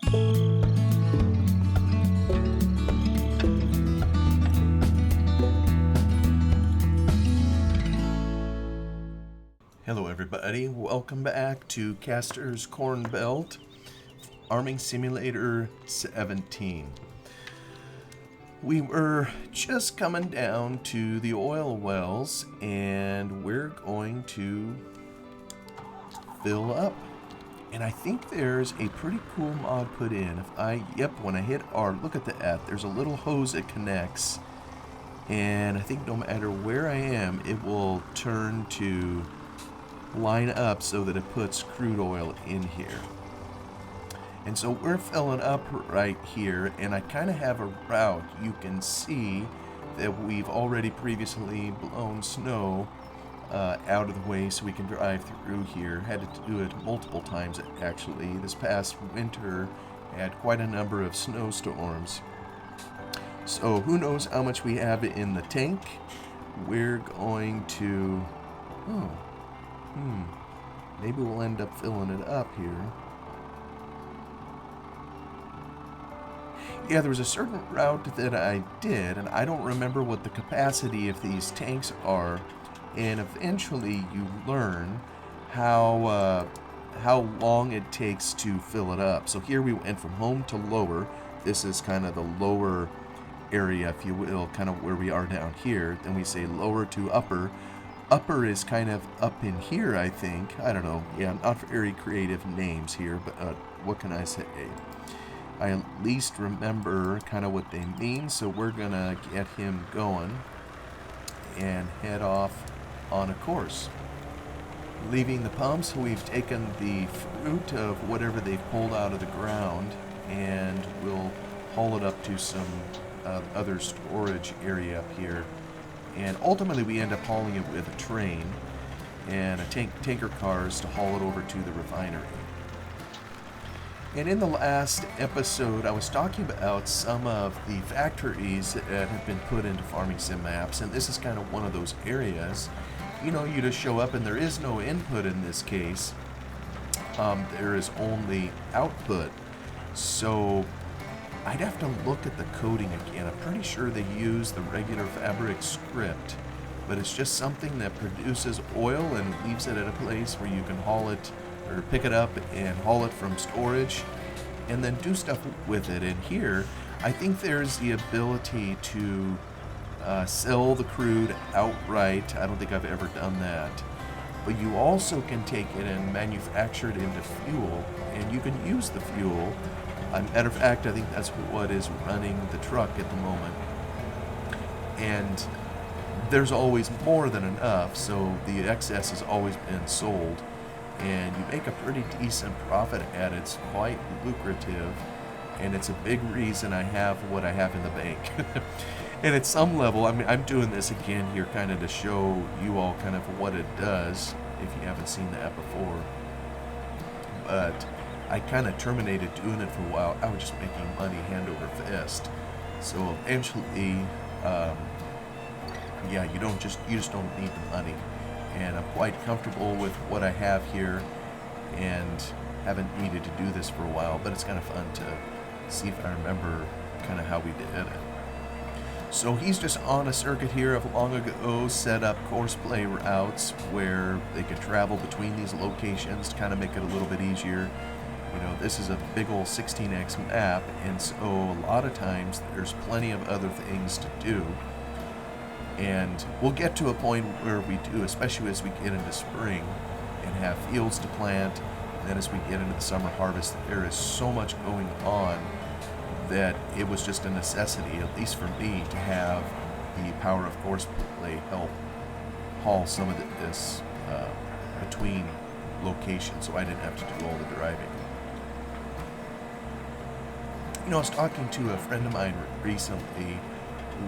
Hello everybody, welcome back to Caster's Cornbelt Farming Simulator 17. We were just coming down to the oil wells and we're going to fill up. And I think there's a pretty cool mod put in. When I hit R, look at that, there's a little hose that connects. And I think no matter where I am, it will turn to line up so that it puts crude oil in here. And so we're filling up right here, and I kind of have a route. You can see that we've already previously blown snow out of the way so we can drive through here. Had to do it multiple times actually. This past winter had quite a number of snowstorms. So who knows how much we have in the tank. We're going to... maybe we'll end up filling it up here. Yeah, there was a certain route that I did, and I don't remember what the capacity of these tanks are. And eventually you learn how long it takes to fill it up. So here we went from home to lower. This is kind of the lower area, if you will, kind of where we are down here. Then we say lower to upper. Upper is kind of up in here, I think. I don't know. Yeah, not very creative names here, but what can I say? I at least remember kind of what they mean, so we're going to get him going and head off on a course. Leaving the pumps, we've taken the fruit of whatever they've pulled out of the ground, and we'll haul it up to some other storage area up here. And ultimately we end up hauling it with a train and tanker cars to haul it over to the refinery. And in the last episode I was talking about some of the factories that have been put into farming sim maps, and this is kind of one of those areas. You know, you just show up and there is no input in this case. There is only output. So I'd have to look at the coding again. I'm pretty sure they use the regular fabric script, but it's just something that produces oil and leaves it at a place where you can haul it or pick it up and haul it from storage and then do stuff with it. And here, I think there's the ability to sell the crude outright. I don't think I've ever done that. But you also can take it and manufacture it into fuel, and you can use the fuel. Matter of fact, I think that's what is running the truck at the moment. And there's always more than enough, so the excess has always been sold. And you make a pretty decent profit at it. It's quite lucrative, and it's a big reason I have what I have in the bank. And at some level, I mean, I'm doing this again here kind of to show you all kind of what it does, if you haven't seen that before. But I kind of terminated doing it for a while. I was just making money hand over fist. So eventually, yeah, you just don't need the money. And I'm quite comfortable with what I have here, and haven't needed to do this for a while. But it's kind of fun to see if I remember kind of how we did it. So he's just on a circuit here of long ago set up course play routes where they could travel between these locations to kind of make it a little bit easier. You know, this is a big old 16x map, and so a lot of times there's plenty of other things to do. And we'll get to a point where we do, especially as we get into spring and have fields to plant, and then as we get into the summer harvest, there is so much going on that it was just a necessity, at least for me, to have the power of course play help haul some of this between locations, so I didn't have to do all the driving. You know, I was talking to a friend of mine recently,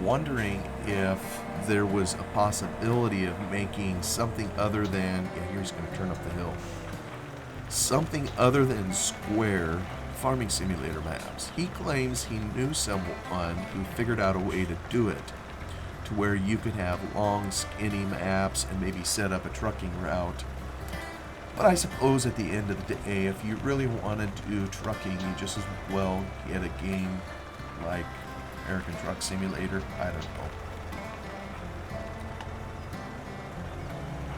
wondering if there was a possibility of making something other than, yeah, here's going to turn up the hill, something other than square farming simulator maps. He claims he knew someone who figured out a way to do it, to where you could have long, skinny maps and maybe set up a trucking route. But I suppose at the end of the day, if you really want to do trucking, you just as well get a game like American Truck Simulator. I don't know.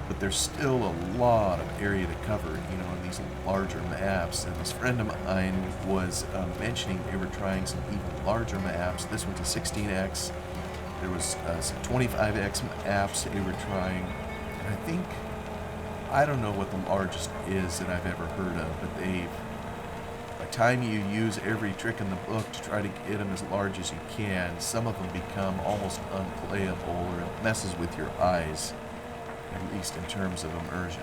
But there's still a lot of area to cover, you know, in these larger maps. And this friend of mine was mentioning they were trying some even larger maps. This one's a 16x. There was some 25x maps they were trying. And I think, I don't know what the largest is that I've ever heard of, but by the time you use every trick in the book to try to get them as large as you can, some of them become almost unplayable, or it messes with your eyes, at least in terms of immersion.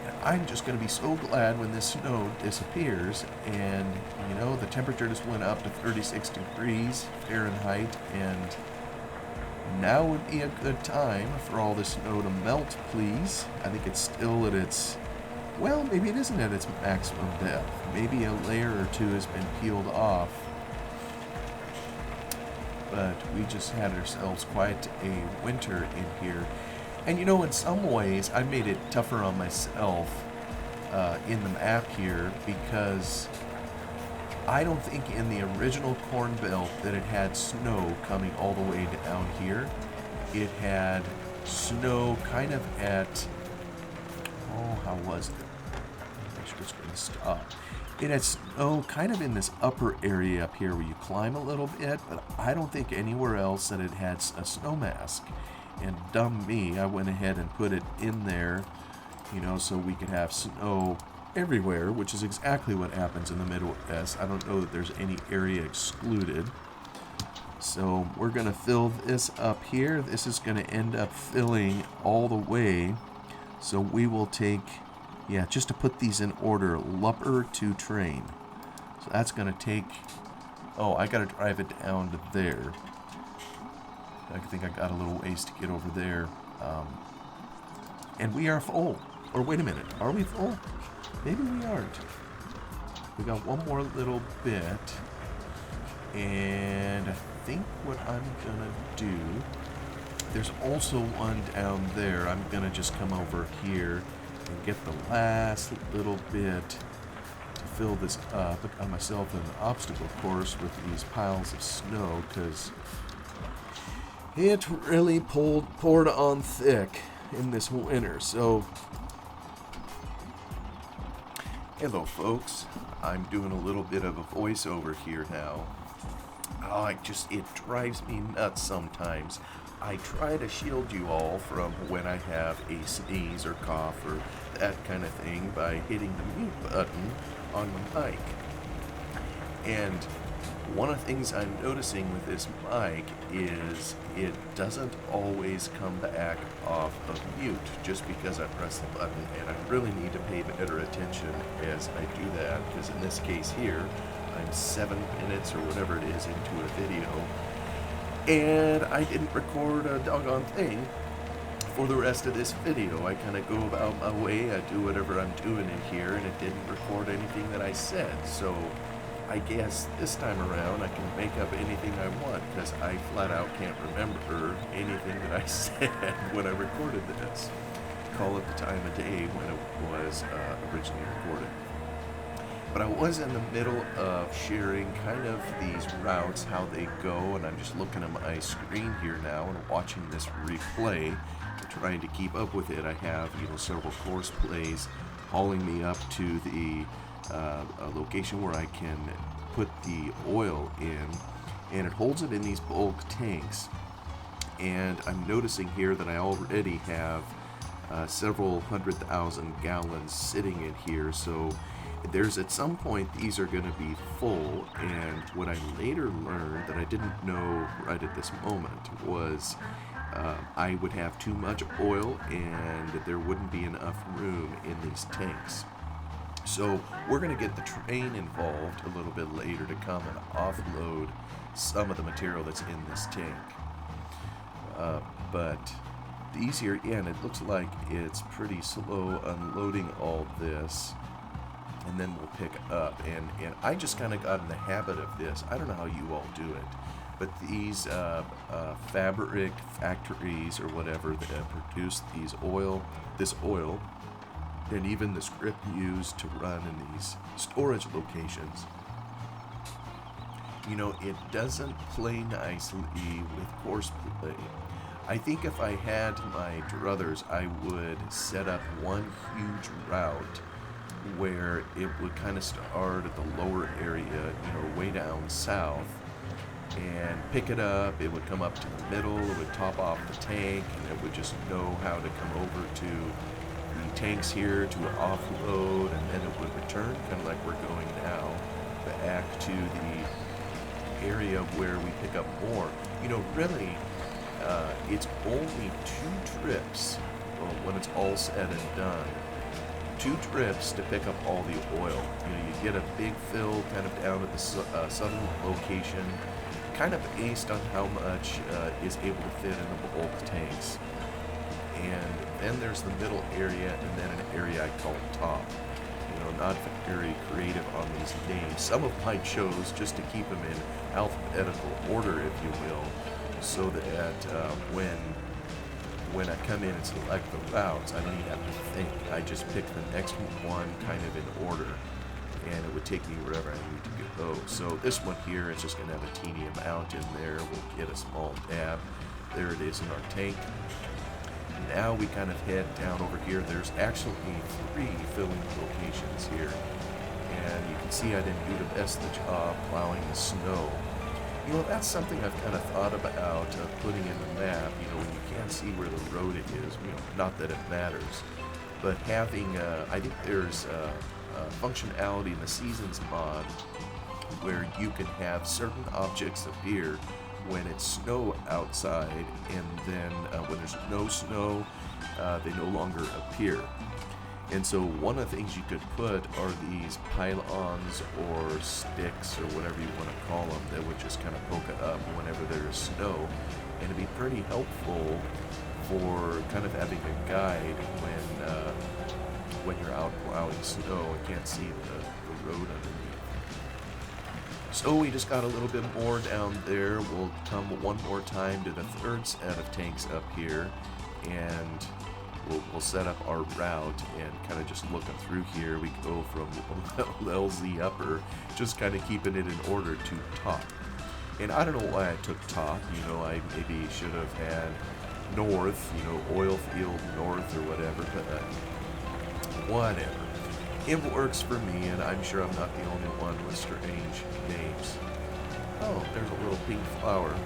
And I'm just going to be so glad when this snow disappears, and, you know, the temperature just went up to 36 degrees Fahrenheit, and now would be a good time for all this snow to melt, please. I think it's still at its, well, maybe it isn't at its maximum depth. Maybe a layer or two has been peeled off. But we just had ourselves quite a winter in here. And you know, in some ways, I made it tougher on myself in the map here, because I don't think in the original Cornbelt that it had snow coming all the way down here. It had snow kind of at, oh, how was it? I'm just going to stop. It had snow kind of in this upper area up here where you climb a little bit, but I don't think anywhere else that it had a snow mask. And dumb me, I went ahead and put it in there, you know, so we could have snow everywhere, which is exactly what happens in the Midwest. I don't know that there's any area excluded. So we're going to fill this up here. This is going to end up filling all the way. So we will take, yeah, just to put these in order, Lupper to train. So that's going to take, oh, I got to drive it down to there. I think I got a little ways to get over there. And we are full. Or wait a minute, are we full? Maybe we aren't. We got one more little bit. And I think what I'm gonna do, there's also one down there. I'm gonna just come over here and get the last little bit to fill this up. I got myself an obstacle course with these piles of snow, because it really poured on thick in this winter. So hello folks, I'm doing a little bit of a voiceover here now. Oh, it drives me nuts sometimes. I try to shield you all from when I have a sneeze or cough or that kind of thing by hitting the mute button on the mic. And one of the things I'm noticing with this mic is it doesn't always come back off of mute just because I press the button, and I really need to pay better attention as I do that, because in this case here, I'm 7 minutes or whatever it is into a video, and I didn't record a doggone thing for the rest of this video. I kind of go about my way, I do whatever I'm doing in here, and it didn't record anything that I said, so I guess this time around I can make up anything I want, because I flat out can't remember anything that I said when I recorded this. Call it the time of day when it was originally recorded. But I was in the middle of sharing kind of these routes, how they go, and I'm just looking at my screen here now and watching this replay, trying to keep up with it. I have, you know, several course plays hauling me up to the a location where I can put the oil in, and it holds it in these bulk tanks. And I'm noticing here that I already have several 100,000 gallons sitting in here, so there's at some point these are going to be full. And what I later learned that I didn't know right at this moment was I would have too much oil and there wouldn't be enough room in these tanks. So we're going to get the train involved a little bit later to come and offload some of the material that's in this tank. But these here, again, it looks like it's pretty slow unloading all this, and then we'll pick up. And I just kind of got in the habit of this. I don't know how you all do it, but these fabric factories or whatever that produce this oil, and even the script used to run in these storage locations, it doesn't play nicely with course play. I think if I had my druthers, I would set up one huge route where it would kind of start at the lower area, way down south, and pick it up. It would come up to the middle, it would top off the tank, and it would just know how to come over to the tanks here to offload, and then it would return, kind of like we're going now, back to the area where we pick up more. Really, it's only 2 trips, well, when it's all said and done. 2 trips to pick up all the oil. You get a big fill kind of down at the southern location, kind of based on how much is able to fit in the bulk tanks. And then there's the middle area, and then an area I call top. Not very creative on these names. Some of mine chose just to keep them in alphabetical order, if you will, so that when I come in and select the routes, I don't even have to think. I just pick the next one kind of in order, and it would take me wherever I need to go. So this one here is just going to have a teeny amount in there. We'll get a small dab. There it is in our tank. Now we kind of head down over here. There's actually 3 filling locations here, and you can see I didn't do the best of the job plowing the snow. That's something I've kind of thought about putting in the map, when you can't see where the road it is, not that it matters, but having, I think there's functionality in the Seasons mod where you can have certain objects appear when it's snow outside, and then when there's no snow, they no longer appear. And so one of the things you could put are these pylons or sticks or whatever you want to call them that would just kind of poke it up whenever there's snow. And it'd be pretty helpful for kind of having a guide when you're out plowing snow and can't see the road underneath. So we just got a little bit more down there. We'll come one more time to the 3rd set of tanks up here, and we'll set up our route and kind of just looking through here. We go from LZ upper, just kind of keeping it in order, to top. And I don't know why I took top. I maybe should have had north, oil field north or whatever, but whatever. It works for me, and I'm sure I'm not the only one with strange names. Oh, there's a little pink flower.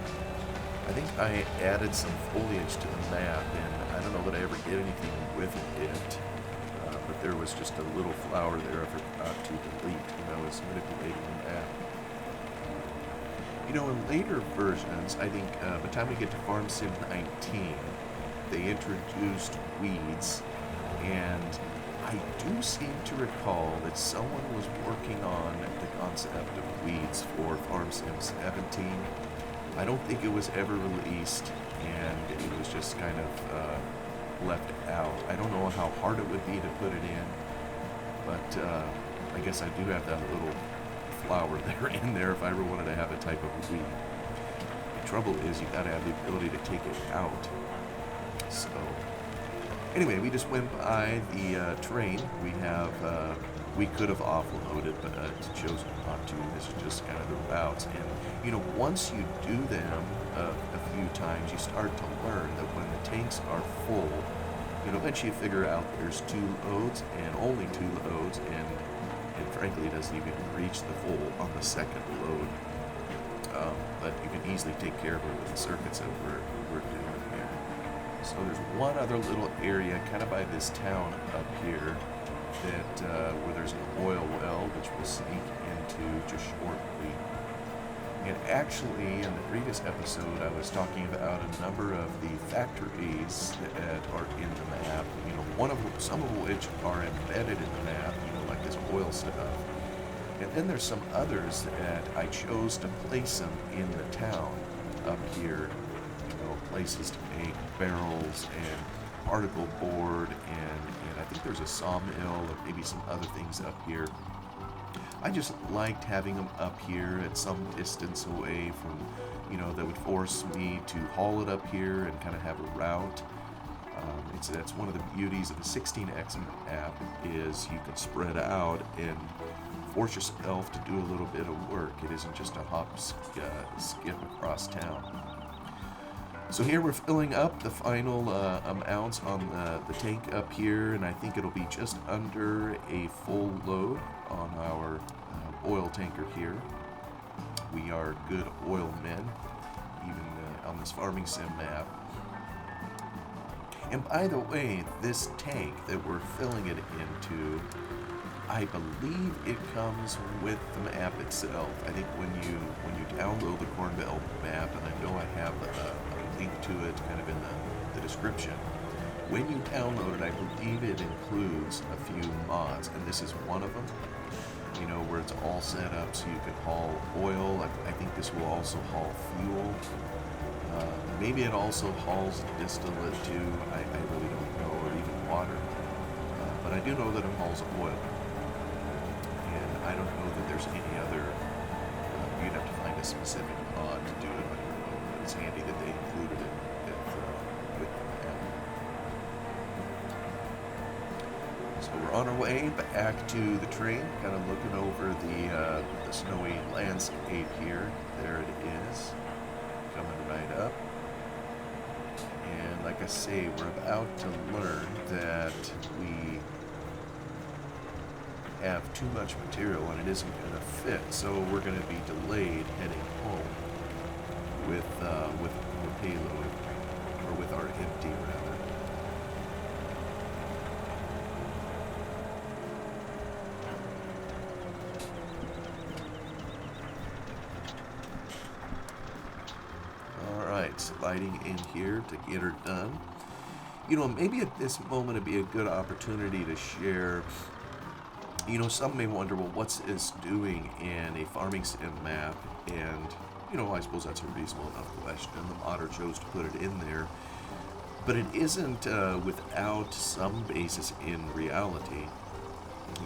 I think I added some foliage to the map, and I don't know that I ever did anything with it, but there was just a little flower there I forgot to delete when I was manipulating the map. In later versions, I think by the time we get to Farm Sim 19, they introduced weeds, and I do seem to recall that someone was working on the concept of weeds for Farm Sim 17. I don't think it was ever released, and it was just kind of left out. I don't know how hard it would be to put it in, but I guess I do have that little flower there in there if I ever wanted to have a type of weed. The trouble is you gotta have the ability to take it out. So anyway, we just went by the train. We could have offloaded, but chose not to. This is just kind of the routes. And, once you do them a few times, you start to learn that when the tanks are full, eventually you figure out there's 2 loads and only 2 loads, and frankly, it doesn't even reach the full on the 2nd load. But you can easily take care of it with the circuits that we're doing here. So there's one other little area kind of by this town up here that where there's an oil well, which we'll sneak into just shortly. And actually, in the previous episode, I was talking about a number of the factories that are in the map. Some of which are embedded in the map. Like this oil stuff. And then there's some others that I chose to place them in the town up here. Places to make barrels and particle board, and I think there's a sawmill or maybe some other things up here. I just liked having them up here at some distance away from, that would force me to haul it up here and kind of have a route. That's one of the beauties of the 16x app is you can spread out and force yourself to do a little bit of work. It isn't just a hop, skip across town. So here we're filling up the final amounts on the tank up here, and I think it'll be just under a full load on our oil tanker here. We are good oil men, even on this farming sim map. And by the way, this tank that we're filling it into, I believe it comes with the map itself. I think when you download the Cornbelt map, and I know I have a link to it kind of in the description, when you download it, I believe it includes a few mods, and this is one of them, you know, where it's all set up so you can haul oil. I think this will also haul fuel. Maybe it also hauls distillate too, I really don't know, or even water. But I do know that it hauls oil. And I don't know that there's any other, you'd have to find a specific mod to do it, but it's handy that they included it with the map. So we're on our way back to the train, kind of looking over the snowy landscape here. There it is, coming right up. And like I say, we're about to learn that we have too much material and it isn't going to fit, so we're going to be delayed heading home with the payload, or with our empty rather. Alright, sliding in here to get her done. You know, maybe at this moment it'd be a good opportunity to share. You know, some may wonder, well, what's this doing in a farming sim map? And, you know, I suppose that's a reasonable enough question. The modder chose to put it in there. But it isn't without some basis in reality.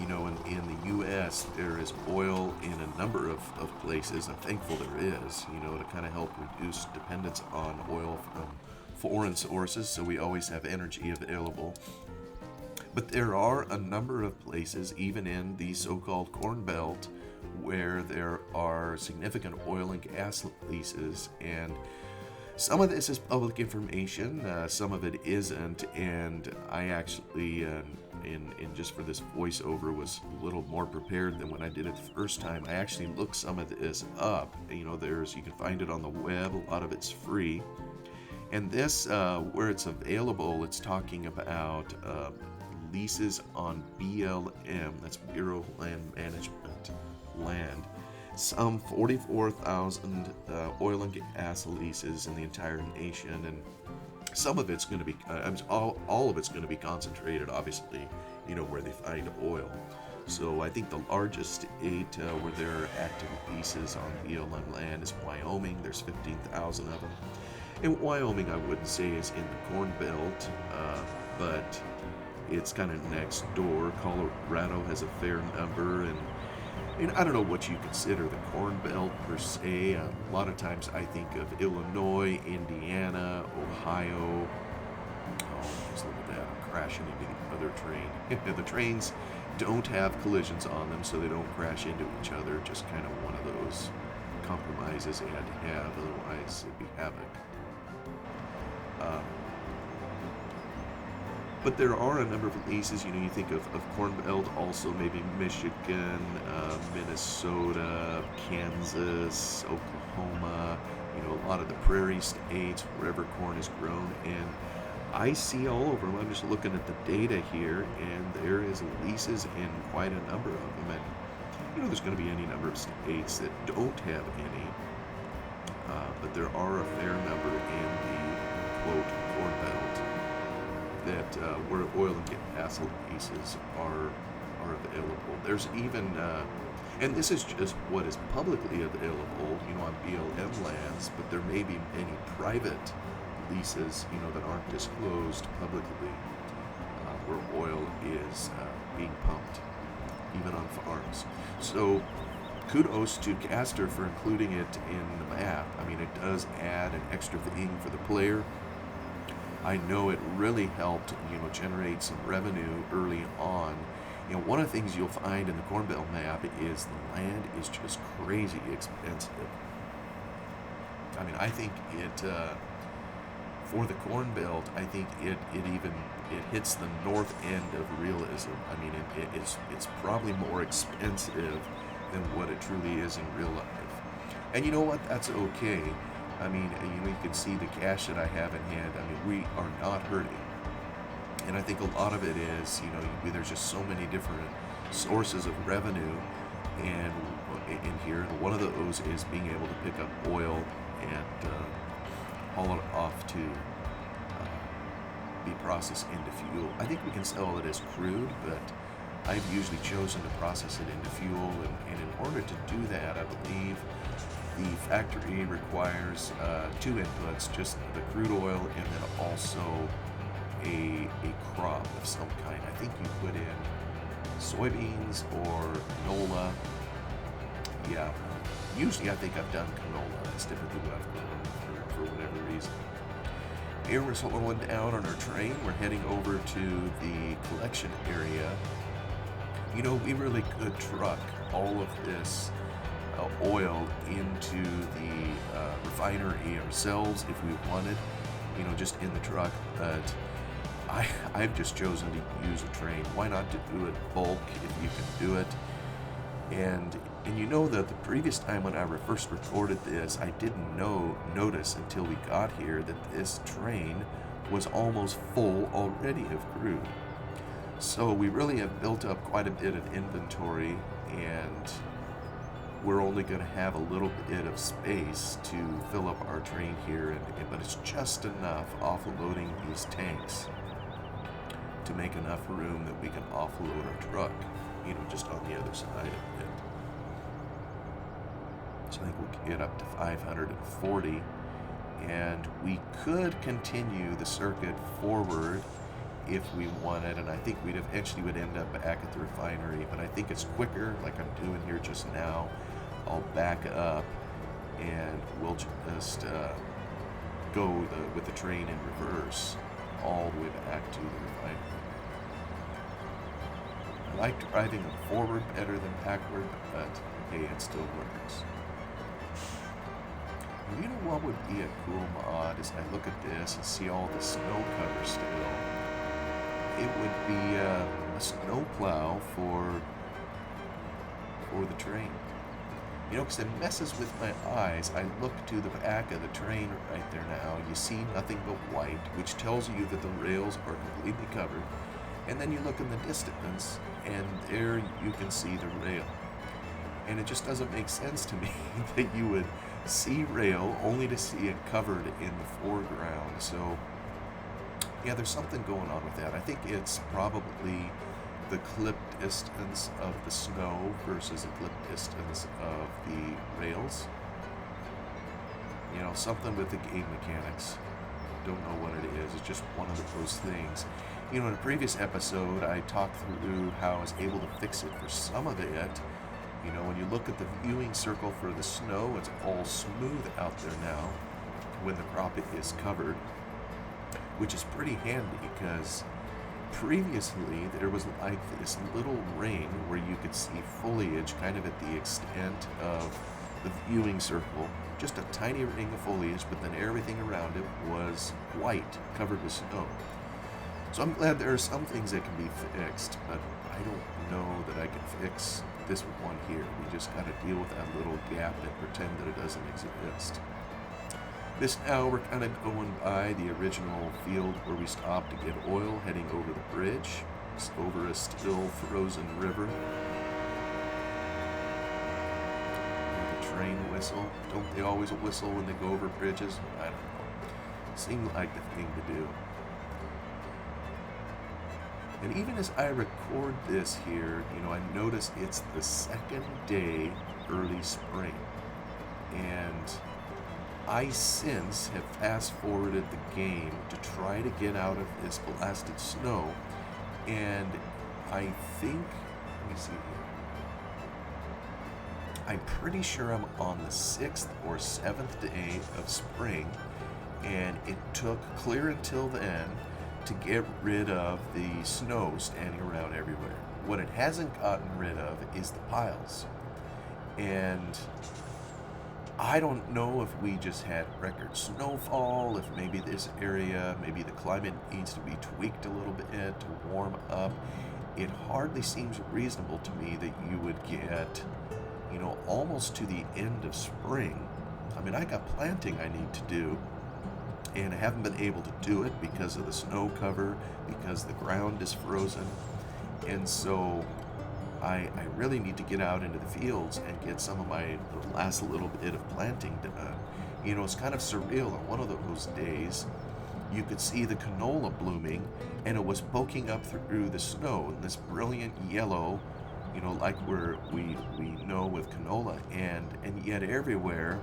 You know, in the U.S., there is oil in a number of places. I'm thankful there is, you know, to kind of help reduce dependence on oil from foreign sources, so we always have energy available. But there are a number of places, even in the so-called Cornbelt, where there are significant oil and gas leases, and some of this is public information, some of it isn't, and I actually, in just for this voiceover, was a little more prepared than when I did it the first time. I actually looked some of this up. You know, you can find it on the web, a lot of it's free, and this, where it's available, it's talking about leases on BLM, that's Bureau of Land Management, land. Some 44,000 oil and gas leases in the entire nation, and some of it's going to be, all of it's going to be concentrated, obviously, you know, where they find oil. So I think the largest state where there are active leases on BLM land is Wyoming. There's 15,000 of them. And Wyoming, I wouldn't say is in the Corn Belt, but it's kind of next door. Colorado has a fair number, and I don't know what you consider the Corn Belt per se. A lot of times I think of Illinois, Indiana, Ohio. Oh, just look at that, I'm crashing into the other train. The trains don't have collisions on them, so they don't crash into each other. Just kind of one of those compromises they had to have, otherwise it'd be havoc. But there are a number of leases, you know, you think of Corn Belt, also maybe Michigan, Minnesota, Kansas, Oklahoma, you know, a lot of the prairie states, wherever corn is grown, and I see all over them. I'm just looking at the data here, and there is leases in quite a number of them, and, you know, there's going to be any number of states that don't have any, but there are a fair number in the, quote, Corn Belt, that where oil and gas leases are available. There's even, and this is just what is publicly available, you know, on BLM lands, but there may be many private leases, you know, that aren't disclosed publicly, where oil is being pumped, even on farms. So kudos to Caster for including it in the map. I mean, it does add an extra thing for the player. I know it really helped, generate some revenue early on. One of the things you'll find in the Cornbelt map is the land is just crazy expensive. I mean, I think for the Corn Belt, I think it hits the north end of realism. I mean, it's probably more expensive than what it truly is in real life. And you know what? That's okay. I mean, you can see the cash that I have in hand. I mean, we are not hurting. And I think a lot of it is, there's just so many different sources of revenue, and in here, and one of those is being able to pick up oil and haul it off to be processed into fuel. I think we can sell it as crude, but I've usually chosen to process it into fuel, and in order to do that, I believe the factory requires two inputs, just the crude oil and then also a crop of some kind. I think you put in soybeans or canola. Yeah, usually I think I've done canola. That's typically what I've grown for whatever reason. Here we're slowing down on our train. We're heading over to the collection area. We really could truck all of this oil into the refinery ourselves if we wanted, just in the truck, but I've just chosen to use a train. Why not to do it bulk if you can do it? And that the previous time when I first recorded this, I didn't notice until we got here that this train was almost full already of crude. So we really have built up quite a bit of inventory, and we're only going to have a little bit of space to fill up our train here, but it's just enough offloading these tanks to make enough room that we can offload our truck, just on the other side of it. So I think we'll get up to 540, and we could continue the circuit forward if we wanted, and I think we'd eventually end up back at the refinery, but I think it's quicker, like I'm doing here just now. I'll back up and we'll just go with the train in reverse all the way back to the refinery. I like driving them forward better than backward, but hey, it still works. And you know what would be a cool mod as I look at this and see all the snow cover still? It would be a snow plow for the train. Because it messes with my eyes. I look to the back of the train right there now. You see nothing but white, which tells you that the rails are completely covered. And then you look in the distance, and there you can see the rail. And it just doesn't make sense to me that you would see rail only to see it covered in the foreground. So, yeah, there's something going on with that. I think it's probably the clip distance of the snow versus the clip distance of the rails. Something with the game mechanics. Don't know what it is. It's just one of those things. In a previous episode, I talked through how I was able to fix it for some of it. When you look at the viewing circle for the snow, it's all smooth out there now when the crop is covered, which is pretty handy because previously there was like this little ring where you could see foliage kind of at the extent of the viewing circle, just a tiny ring of foliage, but then everything around it was white, covered with snow. So I'm glad there are some things that can be fixed, but I don't know that I can fix this one here. We just got to deal with that little gap and pretend that it doesn't exist. This now, we're kind of going by the original field where we stopped to get oil, heading over the bridge. It's over a still frozen river. And the train whistle. Don't they always whistle when they go over bridges? I don't know. Seemed like the thing to do. And even as I record this here, I notice it's the second day early spring. And I since have fast forwarded the game to try to get out of this blasted snow. And I think, let me see here. I'm pretty sure I'm on the 6th or 7th day of spring. and it took clear until then to get rid of the snow standing around everywhere. What it hasn't gotten rid of is the piles. And I don't know if we just had record snowfall, if maybe this area, maybe the climate needs to be tweaked a little bit to warm up. It hardly seems reasonable to me that you would get, almost to the end of spring. I mean, I got planting I need to do, and I haven't been able to do it because of the snow cover, because the ground is frozen. And so I really need to get out into the fields and get some of my last little bit of planting done. It's kind of surreal. On one of those days, you could see the canola blooming, and it was poking up through the snow in this brilliant yellow, like we know with canola, and yet everywhere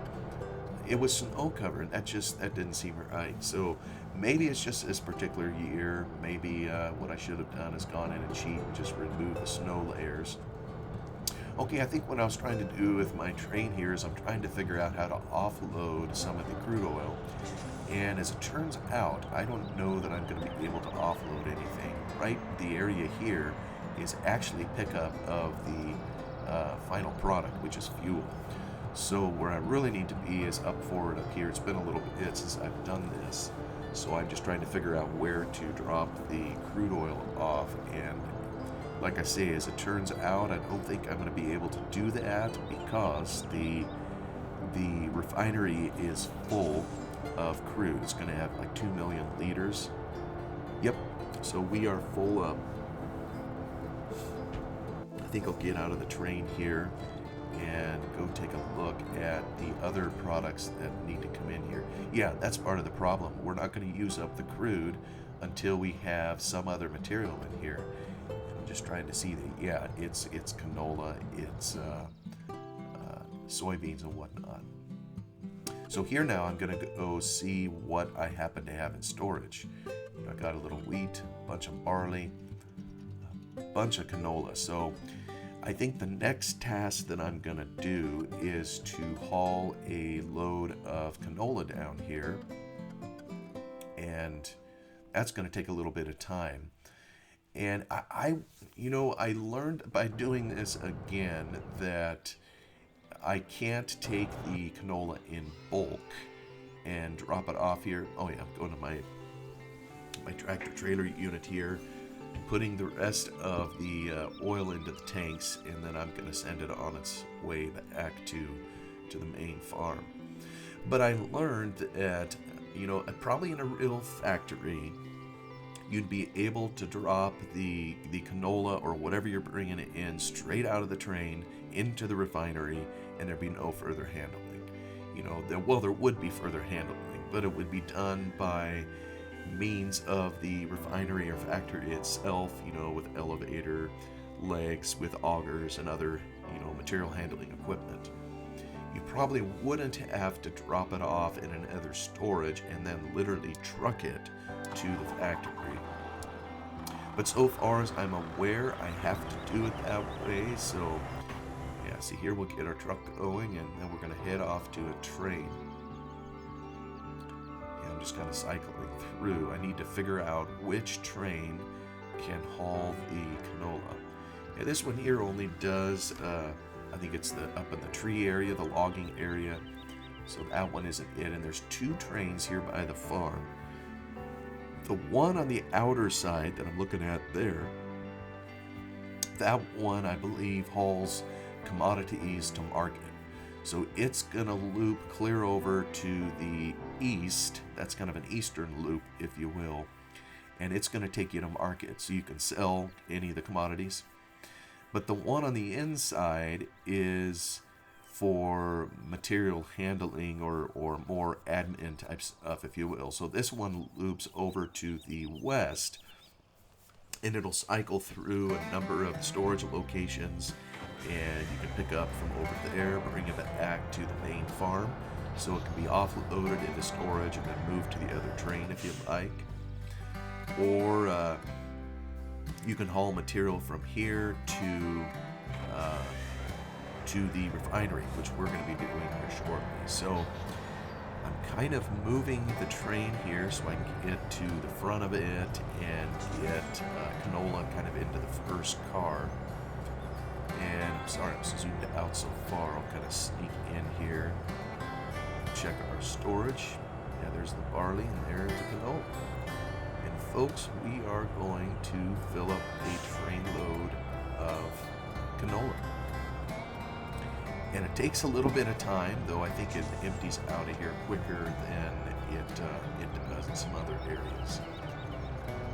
it was snow covered. That didn't seem right. So maybe it's just this particular year. Maybe what I should have done is gone in and cheat and just remove the snow layers. Okay, I think what I was trying to do with my train here is I'm trying to figure out how to offload some of the crude oil. And as it turns out, I don't know that I'm going to be able to offload anything. Right, the area here is actually pickup of the final product, which is fuel. So where I really need to be is up forward up here. It's been a little bit since I've done this. So I'm just trying to figure out where to drop the crude oil off. And like I say, as it turns out, I don't think I'm going to be able to do that because the refinery is full of crude. It's going to have like 2 million liters. Yep, so we are full up. I think I'll get out of the train here and go take a look at the other products that need to come in here. Yeah, that's part of the problem. We're not going to use up the crude until we have some other material in here. I'm just trying to see that, yeah, it's canola, it's soybeans and whatnot. So here now I'm going to go see what I happen to have in storage. I got a little wheat, a bunch of barley, a bunch of canola. So I think the next task that I'm going to do is to haul a load of canola down here. And that's going to take a little bit of time. And I learned by doing this again that I can't take the canola in bulk and drop it off here. Oh yeah, I'm going to my tractor trailer unit here, putting the rest of the oil into the tanks, and then I'm going to send it on its way back to the main farm. But I learned that, probably in a real factory, you'd be able to drop the canola or whatever you're bringing it in straight out of the train into the refinery, and there'd be no further handling. There would be further handling, but it would be done by means of the refinery or factory itself, with elevator legs, with augers and other, material handling equipment. You probably wouldn't have to drop it off in another storage and then literally truck it to the factory. But so far as I'm aware, I have to do it that way. So yeah, see here, we'll get our truck going, and then we're going to head off to a train. Yeah, I'm just kind of cycling through. I need to figure out which train can haul the canola. Yeah, this one here only does, I think it's up in the tree area, the logging area. So that one isn't it. And there's 2 trains here by the farm. The one on the outer side that I'm looking at there, that one I believe hauls commodities to market. So it's going to loop clear over to the east. That's kind of an eastern loop, if you will. And it's going to take you to market so you can sell any of the commodities. But the one on the inside is for material handling or more admin type stuff, if you will. So this one loops over to the west, and it'll cycle through a number of storage locations, and you can pick up from over there, bring it back to the main farm, so it can be offloaded into storage and then moved to the other train if you'd like. Or you can haul material from here to the refinery, which we're going to be doing here shortly. So I'm kind of moving the train here so I can get to the front of it and get canola kind of into the first car. And I'm sorry, I'm zoomed out so far. I'll kind of sneak in here, check our storage. Yeah, there's the barley and there's the canola. And folks, we are going to fill up a train load of canola. And it takes a little bit of time, though I think it empties out of here quicker than it does in some other areas.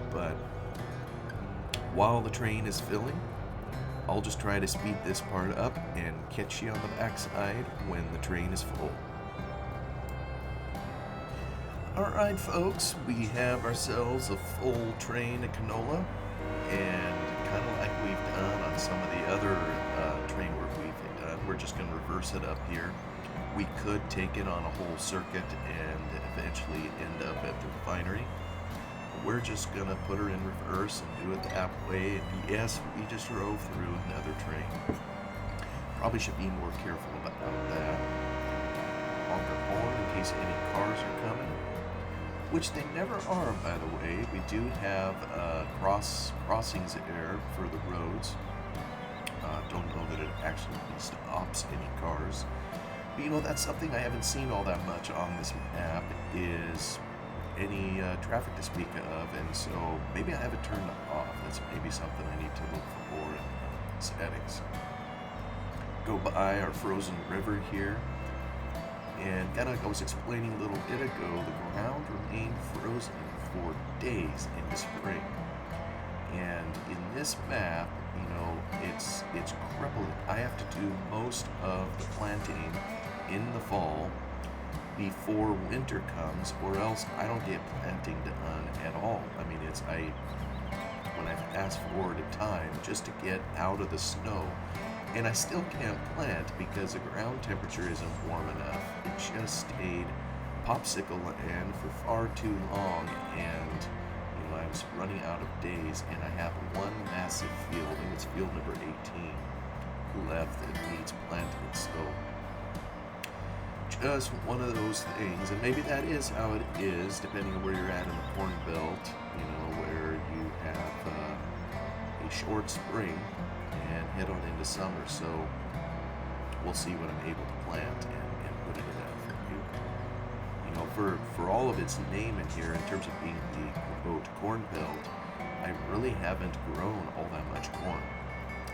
But while the train is filling, I'll just try to speed this part up and catch you on the backside when the train is full. Alright folks, we have ourselves a full train of canola, and kind of like we've done on some of the other train work we've done, we're just going to reverse it up here. We could take it on a whole circuit and eventually end up at the refinery. We're just going to put her in reverse and do it that way, and yes, we just drove through another train. Probably should be more careful about that. Honker horn in case any cars are coming. Which they never are, by the way. We do have crossings there for the roads. Don't know that it actually stops any cars. But you know, that's something I haven't seen all that much on this map, is any traffic to speak of, and so maybe I have it turned off. That's maybe something I need to look for in settings. Go by our frozen river here. And kind of like I was explaining a little bit ago, the ground remained frozen for days in the spring. And in this map, you know, it's crippled. I have to do most of the planting in the fall before winter comes, or else I don't get planting done at all. I mean, when I've asked for it a time just to get out of the snow, and I still can't plant because the ground temperature isn't warm enough. It just stayed popsicle land for far too long, and you know, I was running out of days, and I have one massive field, and it's field number 18 left that needs planted. So just one of those things, and maybe that is how it is depending on where you're at in the Cornbelt, you know, where you have a short spring and head on into summer. So we'll see what I'm able to plant and put into that for you. You know, for all of its name in here, in terms of being the quote corn belt, I really haven't grown all that much corn.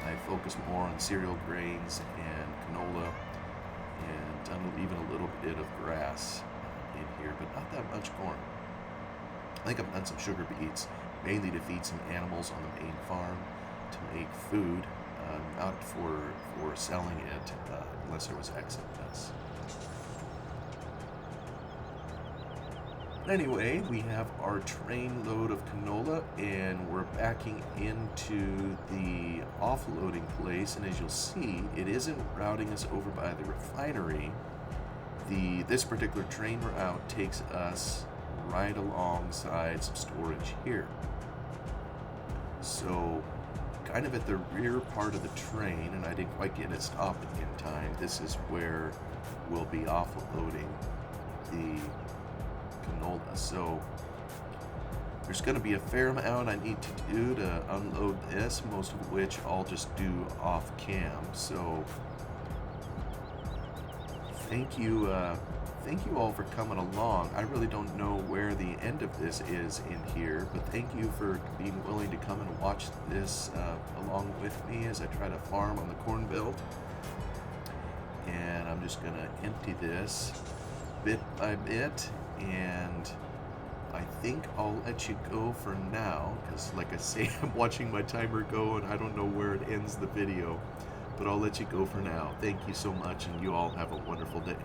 I focus more on cereal grains and canola, and done even a little bit of grass in here, but not that much corn. I think I've done some sugar beets, mainly to feed some animals on the main farm, to make food, not for selling it, unless there was excess. Anyway, we have our train load of canola, and we're backing into the offloading place, and as you'll see, it isn't routing us over by the refinery. This particular train route takes us right alongside some storage here. So kind of at the rear part of the train, and I didn't quite get it stopped in time, this is where we'll be offloading the canola. So there's going to be a fair amount I need to do to unload this, most of which I'll just do off cam. So thank you all for coming along. I really don't know where the end of this is in here, but thank you for being willing to come and watch this along with me as I try to farm on the Cornbelt. And I'm just gonna empty this bit by bit, and I think I'll let you go for now, because like I say, I'm watching my timer go and I don't know where it ends the video, but I'll let you go for now. Thank you so much, and you all have a wonderful day.